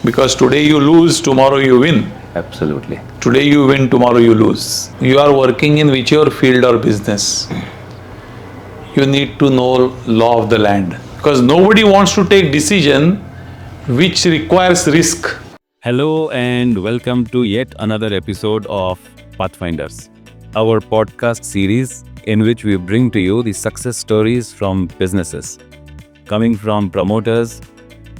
Because today you lose, tomorrow you win. Absolutely. Today you win, tomorrow you lose. You are working in whichever field or business. You need to know law of the land. Because nobody wants to take decision which requires risk. Hello and welcome to yet another episode of Pathfinders, our podcast series in which we bring to you the success stories from businesses, coming from promoters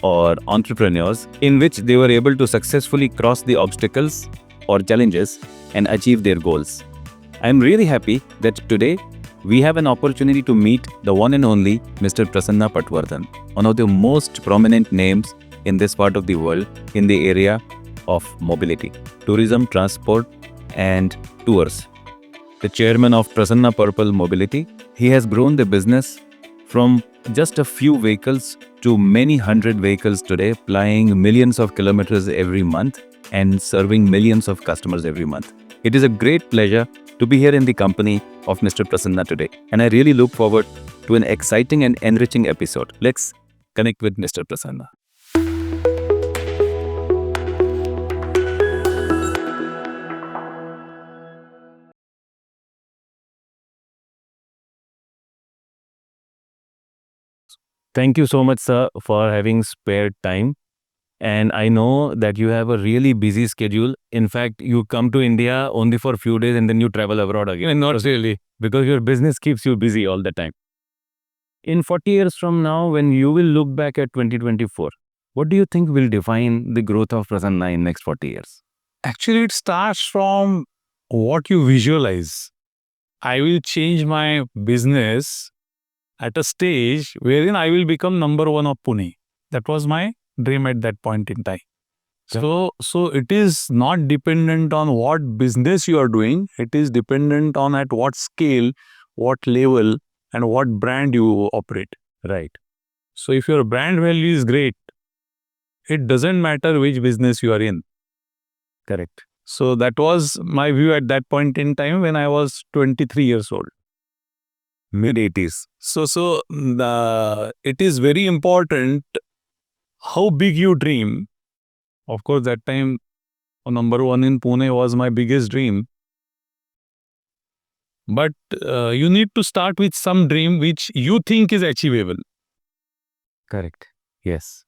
or entrepreneurs in which they were able to successfully cross the obstacles or challenges and achieve their goals. I am really happy that today we have an opportunity to meet the one and only Mr. Prasanna Patwardhan, one of the most prominent names in this part of the world in the area of mobility, tourism, transport, and tours. The chairman of Prasanna Purple Mobility, he has grown the business from just a few vehicles to many hundred vehicles today, plying millions of kilometers every month and serving millions of customers every month. It is a great pleasure to be here in the company of Mr. Prasanna today, and I really look forward to an exciting and enriching episode. Let's connect with Mr. Prasanna. Thank you so much, sir, for having spared time. And I know that you have a really busy schedule. In fact, you come to India only for a few days and then you travel abroad again. And not really, because your business keeps you busy all the time. In 40 years from now, when you will look back at 2024, what do you think will define the growth of Prasanna in next 40 years? Actually, it starts from what you visualize. I will change my business at a stage wherein I will become number one of Pune. That was my dream at that point in time. So it is not dependent on what business you are doing. It is dependent on at what scale, what level, and what brand you operate. Right. So if your brand value is great, it doesn't matter which business you are in. Correct. So that was my view at that point in time when I was 23 years old. Mid-80s. It is very important how big you dream. Of course, that time number one in Pune was my biggest dream. But you need to start with some dream which you think is achievable. Correct. Yes.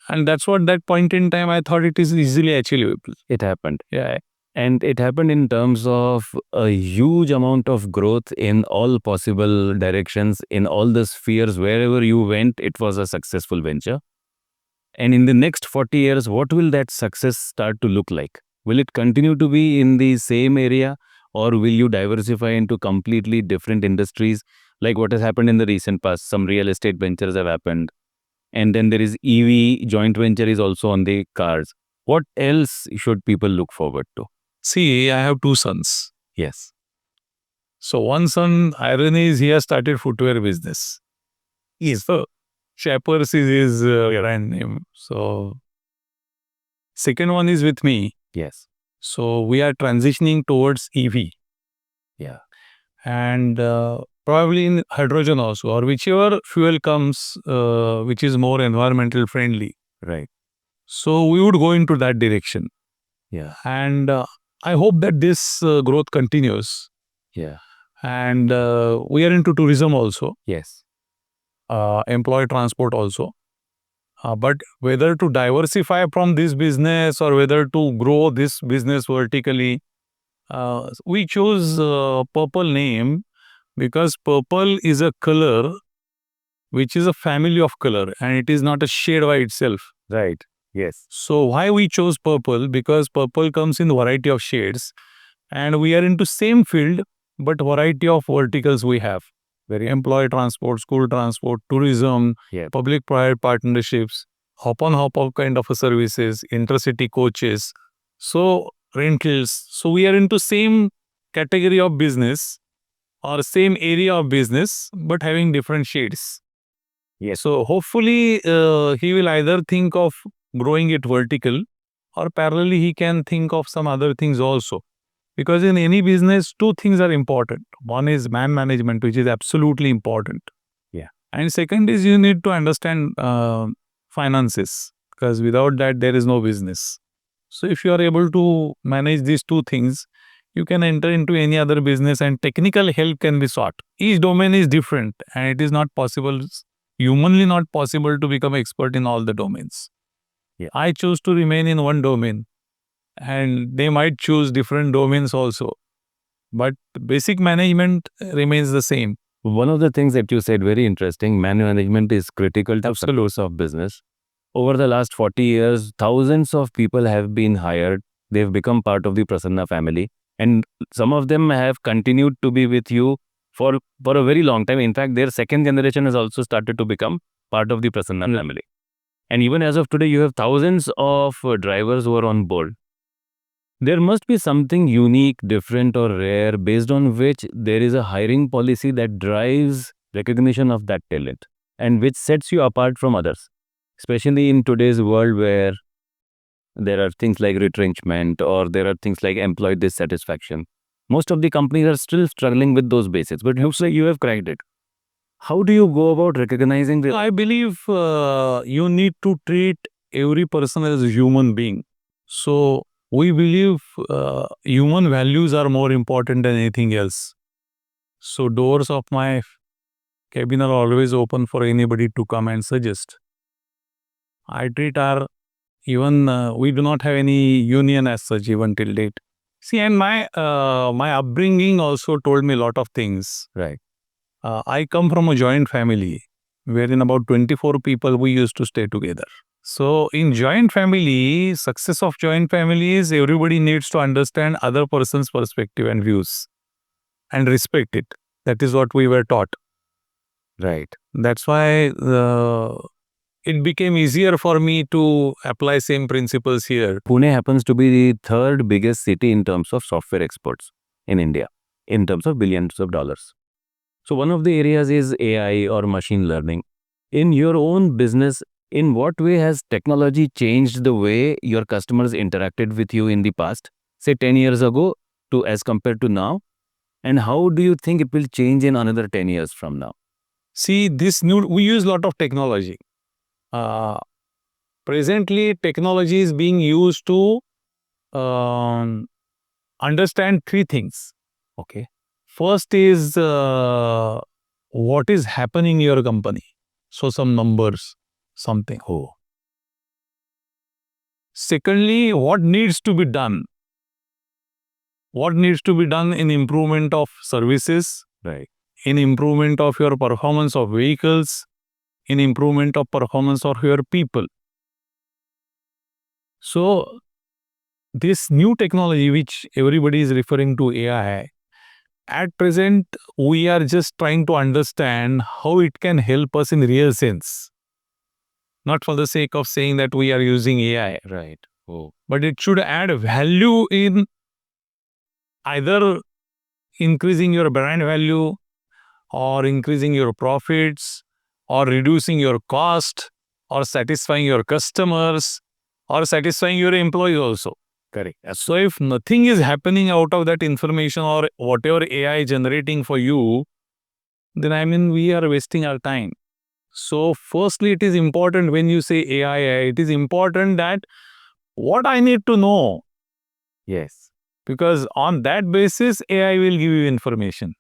And that's what that point in time I thought it is easily achievable. It happened. Yeah. And it happened in terms of a huge amount of growth in all possible directions, in all the spheres. Wherever you went, it was a successful venture. And in the next 40 years, what will that success start to look like? Will it continue to be in the same area, or will you diversify into completely different industries, like what has happened in the recent past? Some real estate ventures have happened. And then there is EV joint venture is also on the cards. What else should people look forward to? See, I have two sons. Yes. So one son, irony is he has started footwear business. Yes. So Shapers is his brand name. So second one is with me. Yes. So we are transitioning towards EV. Yeah. And probably in hydrogen also, or whichever fuel comes which is more environmental friendly. Right. So we would go into that direction. Yeah. And I hope that this growth continues. Yeah. And we are into tourism also, Yes. employee transport also. But whether to diversify from this business or whether to grow this business vertically, we chose purple name because purple is a color which is a family of color and it is not a shade by itself. Right. Yes. So why we chose purple? Because purple comes in variety of shades and we are into same field but variety of verticals we have. Very employee transport, school transport, tourism, Yeah. public-private partnerships, hop-on hop-off kind of a services, intercity coaches, so rentals. So we are into same category of business or same area of business but having different shades. Yes. So hopefully he will either think of growing it vertical or parallelly he can think of some other things also. Because in any business, two things are important. One is man management, which is absolutely important. Yeah. And second is you need to understand finances. because without that, there is no business. So if you are able to manage these two things, you can enter into any other business and technical help can be sought. Each domain is different and it is not possible, humanly not possible to become expert in all the domains. Yeah. I choose to remain in one domain and they might choose different domains also. But basic management remains the same. One of the things that you said, very interesting, management is critical to Absolute. success of business. Over the last 40 years, thousands of people have been hired. They've become part of the Prasanna family. And some of them have continued to be with you for a very long time. In fact, their second generation has also started to become part of the Prasanna family. And even as of today, you have thousands of drivers who are on board. There must be something unique, different, or rare based on which there is a hiring policy that drives recognition of that talent and which sets you apart from others, especially in today's world where there are things like retrenchment or there are things like employee dissatisfaction. Most of the companies are still struggling with those basics, but it looks like you have cracked it. How do you go about recognizing the... I believe you need to treat every person as a human being. So we believe human values are more important than anything else. So doors of my cabin are always open for anybody to come and suggest. I treat our even we do not have any union as such even till date. See, and my upbringing also told me a lot of things. Right. I come from a joint family wherein about 24 people we used to stay together. So in joint family, success of joint family is everybody needs to understand other person's perspective and views and respect it. That is what we were taught. Right. That's why it became easier for me to apply same principles here. Pune happens to be the third biggest city in terms of software exports in India, in terms of billions of dollars. So one of the areas is AI or machine learning. In your own business, in what way has technology changed the way your customers interacted with you in the past, say 10 years ago to as compared to now? And how do you think it will change in another 10 years from now? See, we use a lot of technology. Presently, technology is being used to understand three things. Okay. First is what is happening in your company. So some numbers, something. Oh. Secondly, what needs to be done? What needs to be done in improvement of services, Right. in improvement of your performance of vehicles, in improvement of performance of your people. So this new technology which everybody is referring to AI, at present we are just trying to understand how it can help us in real sense. Not for the sake of saying that we are using AI, Right. Oh. but it should add value in either increasing your brand value or increasing your profits or reducing your cost or satisfying your customers or satisfying your employees also. Correct. So if nothing is happening out of that information or whatever AI is generating for you, then we are wasting our time. So firstly, it is important when you say AI, it is important that what I need to know, Yes. because on that basis, AI will give you information.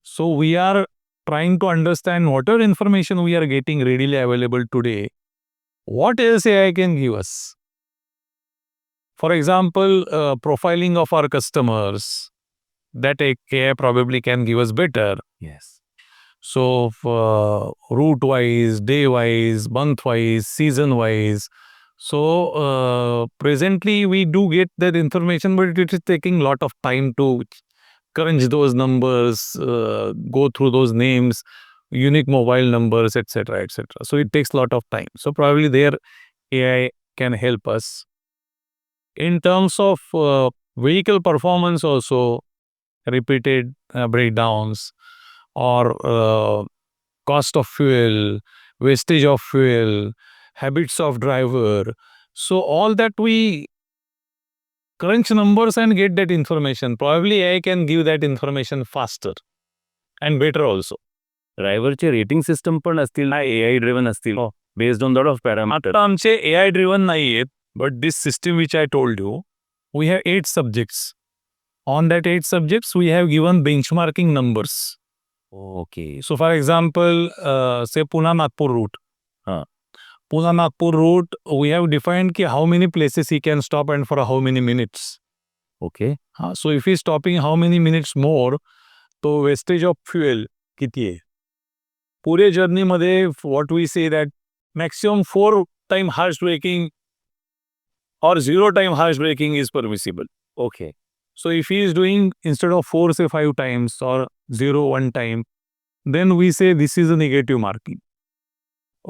So we are trying to understand whatever information we are getting readily available today, what else AI can give us? For example, profiling of our customers, that AI probably can give us better. Yes. So route wise, day wise, month wise, season wise. So presently we do get that information, but it is taking a lot of time to crunch those numbers, go through those names, unique mobile numbers, etc., etc. So it takes a lot of time. So probably there AI can help us. In terms of vehicle performance also, repeated breakdowns or cost of fuel, wastage of fuel, habits of driver. So all that we crunch numbers and get that information. Probably AI can give that information faster and better also. ड्रायव्हरचे rating system पण असतील ना, AI driven असतील. based on lot of parameters. आता आमचे AI driven नाही आहेत, but this system which I told you, we have 8 subjects. On that 8 subjects, we have given benchmarking numbers. Okay. So, for example, say Pune-Nagpur route. Huh. Pune-Nagpur route, we have defined ki how many places he can stop and for how many minutes. Okay. So, if he's stopping how many minutes more, तो wastage of fuel किती आहे पुरे जर्नीमध्ये what we say that maximum 4 time harsh braking और 0 time harsh braking is permissible. Okay. So if he is doing instead of 4 say 5 times or 0 1 time, then we say this is a negative marking.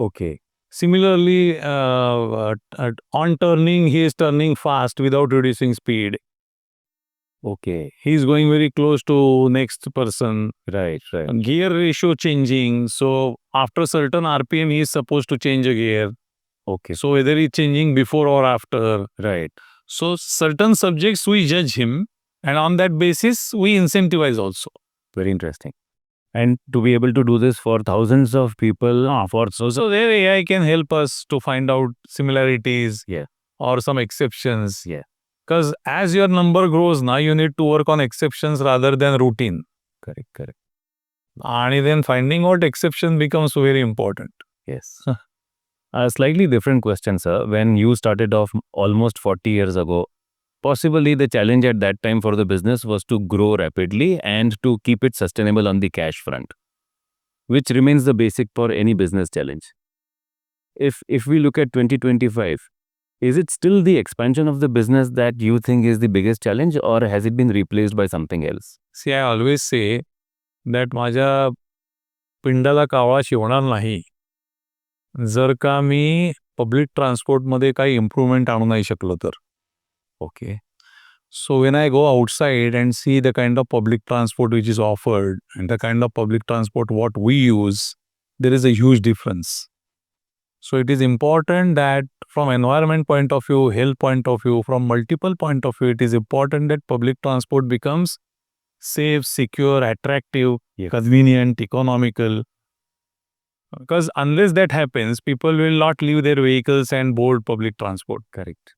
Okay. Similarly, on turning, he is turning fast without reducing speed. Okay. He is going very close to next person. Right. Right. Gear ratio changing. So after certain RPM, he is supposed to change a gear. Okay. So whether he's changing before or after. Right. So certain subjects we judge him, and on that basis we incentivize also. Very interesting. And to be able to do this for thousands of people, So there AI can help us to find out similarities. Yeah. Or some exceptions. Yeah. Because as your number grows now, you need to work on exceptions rather than routine. Correct. And then finding out exception becomes very important. Yes. A slightly different question, sir. When you started off almost 40 years ago, possibly the challenge at that time for the business was to grow rapidly and to keep it sustainable on the cash front, which remains the basic for any business challenge. If we look at 2025, is it still the expansion of the business that you think is the biggest challenge, or has it been replaced by something else? See, I always say that माझ्या पिंडाला कावळा शिवणार नाही जर का मी public ट्रान्सपोर्टमध्ये काही improvement आणू नाही शकलो तर. Okay. So when I go outside and see the kind of public transport which is offered and the kind of public transport what we use, there is a huge difference. So it is important that from environment point of view, health point of view, from multiple point of view, it is important that public transport becomes safe, secure, attractive, Yes. convenient, economical. Because unless that happens, people will not leave their vehicles and board public transport. Correct.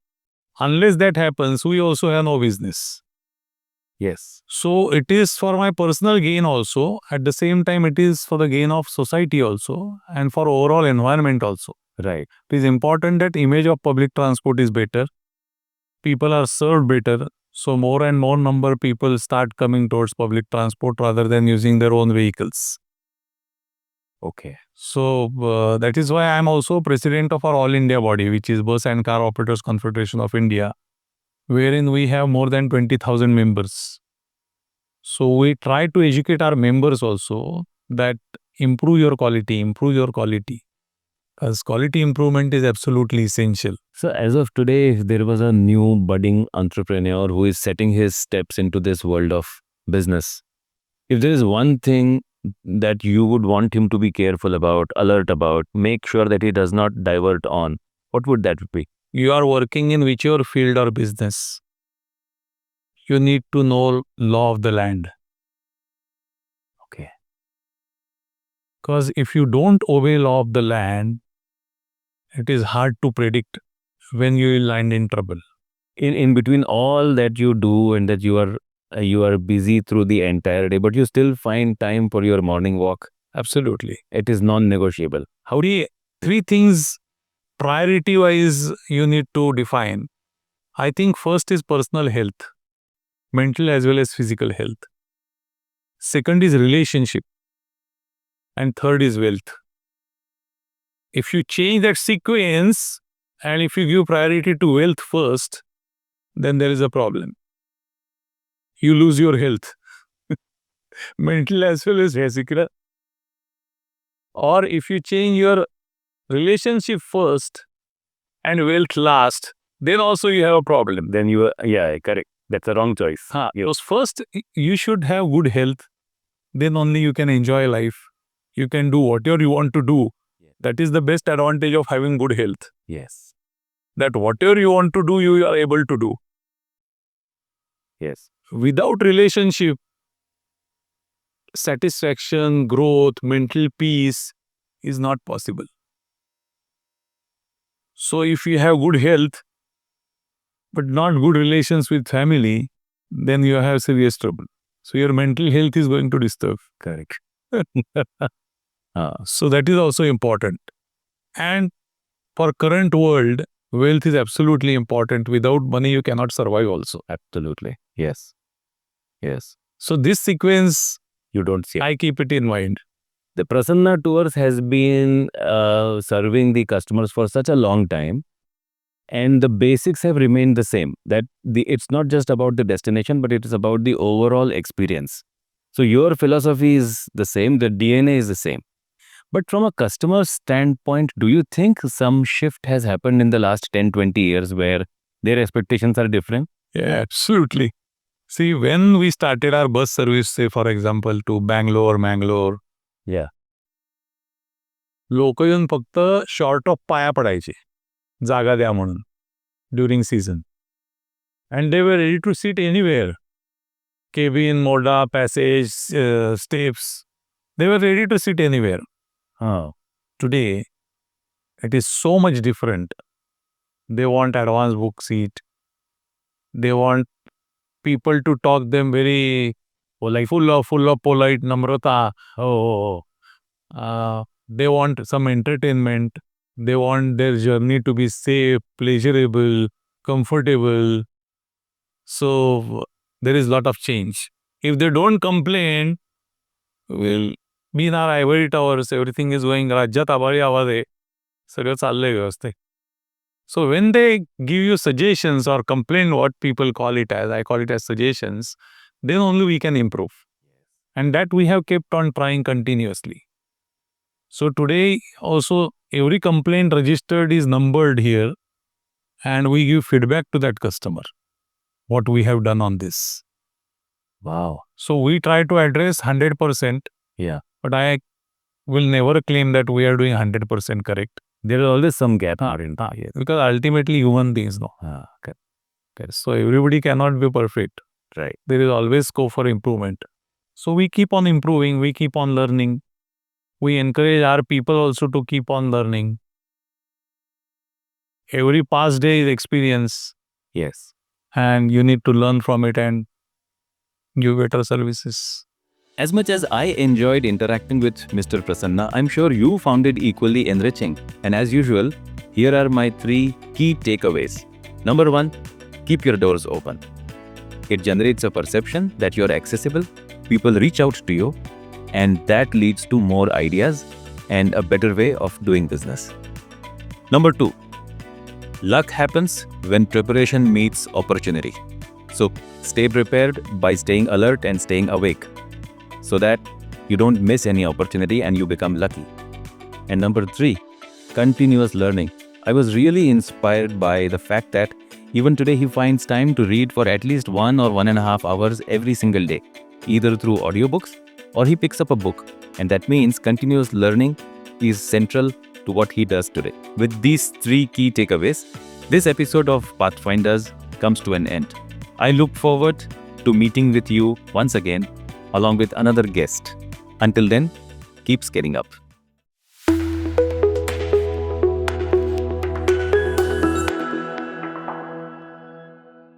Unless that happens, we also have no business. Yes. So it is for my personal gain also. At the same time, it is for the gain of society also and for overall environment also. Right. It is important that image of public transport is better. People are served better. So more and more number people start coming towards public transport rather than using their own vehicles. Okay. So that is why I am also president of our All India body, which is Bus and Car Operators Confederation of India, wherein we have more than 20,000 members. So we try to educate our members also that improve your quality. Because quality improvement is absolutely essential. So as of today, if there was a new budding entrepreneur who is setting his steps into this world of business, if there is one thing that you would want him to be careful about, alert about, make sure that he does not divert on, what would that be? You are working in whichever field or business. You need to know law of the land. Okay. Because if you don't obey law of the land, it is hard to predict when you will land in trouble. In between all that you do and that you are busy through the entire day, but you still find time for your morning walk. Absolutely. It is non-negotiable. How do you, 3 things priority wise you need to define. I think first is personal health, mental as well as physical health. Second is relationship. And third is wealth. If you change that sequence and if you give priority to wealth first, then there is a problem. You lose your health, mental as well as physical. Or if you change your relationship first and wealth last, then also you have a problem. Then correct. That's a wrong choice. Because first you should have good health, then only you can enjoy life. You can do whatever you want to do. That is the best advantage of having good health. Yes. That whatever you want to do, you are able to do. Yes. Without relationship, satisfaction, growth, mental peace is not possible. So if you have good health, but not good relations with family, then you have serious trouble. So your mental health is going to disturb. Correct. So that is also important. And for current world, wealth is absolutely important. Without money, you cannot survive also. Absolutely. Yes. Yes. So this sequence, You don't see. I keep it in mind. The Prasanna Tours has been serving the customers for such a long time, and the basics have remained the same. That it's not just about the destination, but it is about the overall experience. So your philosophy is the same, the DNA is the same. But from a customer standpoint, do you think some shift has happened in the last 10, 20 years where their expectations are different? Yeah, absolutely. See, when we started our bus service, say for example, to Mangalore, Yeah. लोक येऊन फक्त short of पाया पडायचे जागा द्या म्हणून during season and they were ready to seat anywhere cabin मोडा passage steps they were ready to seat anywhere today it is so much different they want advance book seat they want people to talk them very full of polite namrata. They want some entertainment. They want their journey to be safe, pleasurable, comfortable. So there is a lot of change. If they don't complain, we'll be in our ivory towers. Everything is going राज्यात आभाळी आवाज आहे. सगळं चाललंय व्यवस्थित. So when they give you suggestions or complain, what people call it as, I call it as suggestions, then only we can improve. And that we have kept on trying continuously. So today also every complaint registered is numbered here and we give feedback to that customer, what we have done on this. Wow. So we try to address 100%. Yeah. But I will never claim that we are doing 100% correct. There is always some gap. Yes. Because ultimately human beings know. Correct. So everybody cannot be perfect. Right. There is always scope for improvement. So we keep on improving, we keep on learning. We encourage our people also to keep on learning. Every past day is experience. Yes. And you need to learn from it and give better services. As much as I enjoyed interacting with Mr. Prasanna, I'm sure you found it equally enriching. And as usual, here are my 3 key takeaways. Number 1, keep your doors open. It generates a perception that you're accessible, people reach out to you, and that leads to more ideas and a better way of doing business. Number 2, luck happens when preparation meets opportunity. So stay prepared by staying alert and staying awake, so that you don't miss any opportunity and you become lucky. And number 3, continuous learning. I was really inspired by the fact that even today he finds time to read for at least 1 or 1.5 hours every single day, either through audiobooks or he picks up a book. And that means continuous learning is central to what he does today. With these 3 key takeaways, this episode of Pathfinders comes to an end. I look forward to meeting with you once again along with another guest. Until then, keep scaling up.